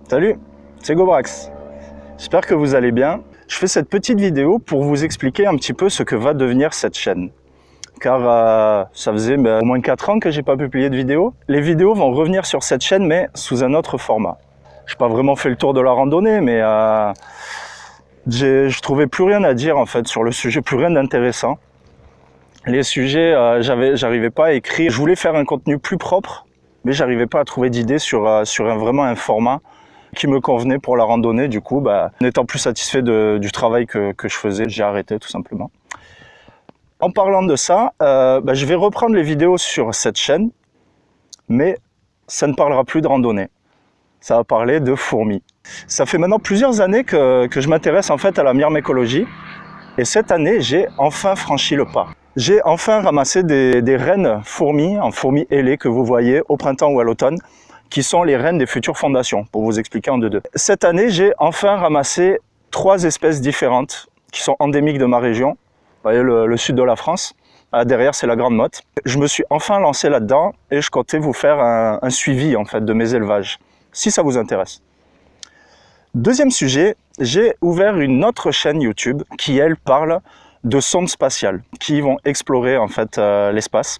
Salut, c'est Gobrax. J'espère que vous allez bien. Je fais cette petite vidéo pour vous expliquer un petit peu ce que va devenir cette chaîne. Car ça faisait au moins 4 ans que j'ai pas publié de vidéo. Les vidéos vont revenir sur cette chaîne, mais sous un autre format. Je n'ai pas vraiment fait le tour de la randonnée, mais je trouvais plus rien à dire en fait sur le sujet, plus rien d'intéressant. Les sujets, j'arrivais pas à écrire. Je voulais faire un contenu plus propre, mais j'arrivais pas à trouver d'idées sur vraiment un format qui me convenait pour la randonnée. Du coup, n'étant plus satisfait du travail que je faisais, j'ai arrêté tout simplement. En parlant de ça, je vais reprendre les vidéos sur cette chaîne, mais ça ne parlera plus de randonnée. Ça va parler de fourmis. Ça fait maintenant plusieurs années que je m'intéresse en fait à la myrmécologie, et cette année, j'ai enfin franchi le pas. J'ai enfin ramassé des reines fourmis, en fourmis ailées que vous voyez au printemps ou à l'automne, qui sont les reines des futures fondations, pour vous expliquer en deux. Cette année, j'ai enfin ramassé 3 espèces différentes qui sont endémiques de ma région. Vous voyez le sud de la France, derrière c'est la Grande Motte. Je me suis enfin lancé là-dedans et je comptais vous faire un suivi en fait de mes élevages, si ça vous intéresse. Deuxième sujet, j'ai ouvert une autre chaîne YouTube qui, elle, parle de sondes spatiales qui vont explorer en fait l'espace,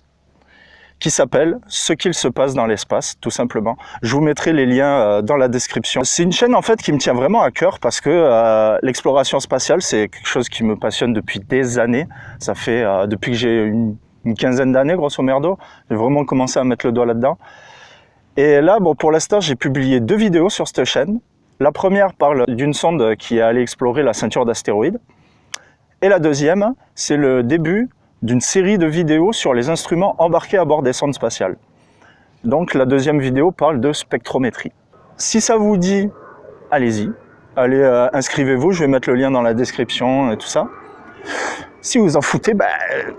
qui s'appelle « Ce qu'il se passe dans l'espace », tout simplement. Je vous mettrai les liens dans la description. C'est une chaîne en fait qui me tient vraiment à cœur parce que l'exploration spatiale, c'est quelque chose qui me passionne depuis des années. Ça fait depuis que j'ai une quinzaine d'années, grosso merdo. J'ai vraiment commencé à mettre le doigt là-dedans. Et là, pour l'instant, j'ai publié 2 vidéos sur cette chaîne. La première parle d'une sonde qui est allée explorer la ceinture d'astéroïdes. Et la deuxième, c'est le début d'une série de vidéos sur les instruments embarqués à bord des sondes spatiales. Donc la deuxième vidéo parle de spectrométrie. Si ça vous dit, allez-y, allez inscrivez-vous, je vais mettre le lien dans la description et tout ça. Si vous en foutez,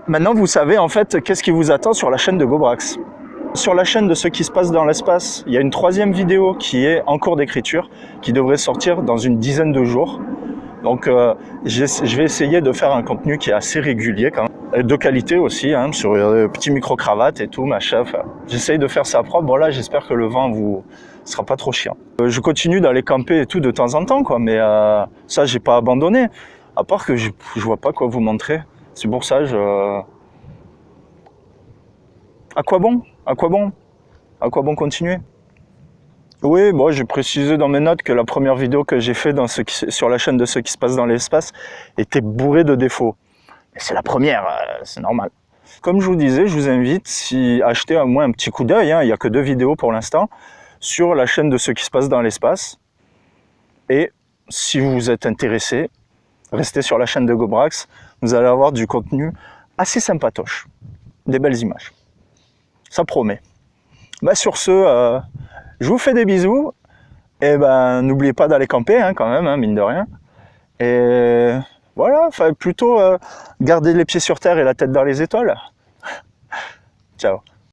maintenant vous savez en fait qu'est-ce qui vous attend sur la chaîne de Gobrax. Sur la chaîne de Ce qui se passe dans l'espace, il y a une 3e vidéo qui est en cours d'écriture, qui devrait sortir dans une dizaine de jours. Donc je vais essayer de faire un contenu qui est assez régulier quand même, de qualité aussi, hein, sur petits micro-cravates et tout, machin. J'essaye de faire ça propre. Bon là, j'espère que le vent vous sera pas trop chiant. Je continue d'aller camper et tout de temps en temps, quoi, mais ça, j'ai pas abandonné. À part que je vois pas quoi vous montrer. C'est pour ça, à quoi bon? À quoi bon? À quoi bon continuer? Oui, j'ai précisé dans mes notes que la première vidéo que j'ai fait sur la chaîne de Ce qui se passe dans l'espace était bourrée de défauts. Mais c'est la première, c'est normal. Comme je vous disais, je vous invite à acheter au moins un petit coup d'œil, hein, il n'y a que 2 vidéos pour l'instant, sur la chaîne de Ce qui se passe dans l'espace. Et si vous êtes intéressé, restez sur la chaîne de Gobrax, vous allez avoir du contenu assez sympatoche, des belles images. Ça promet. Sur ce, je vous fais des bisous, et n'oubliez pas d'aller camper hein, quand même, hein, mine de rien. Et voilà, plutôt garder les pieds sur terre et la tête dans les étoiles. Ciao.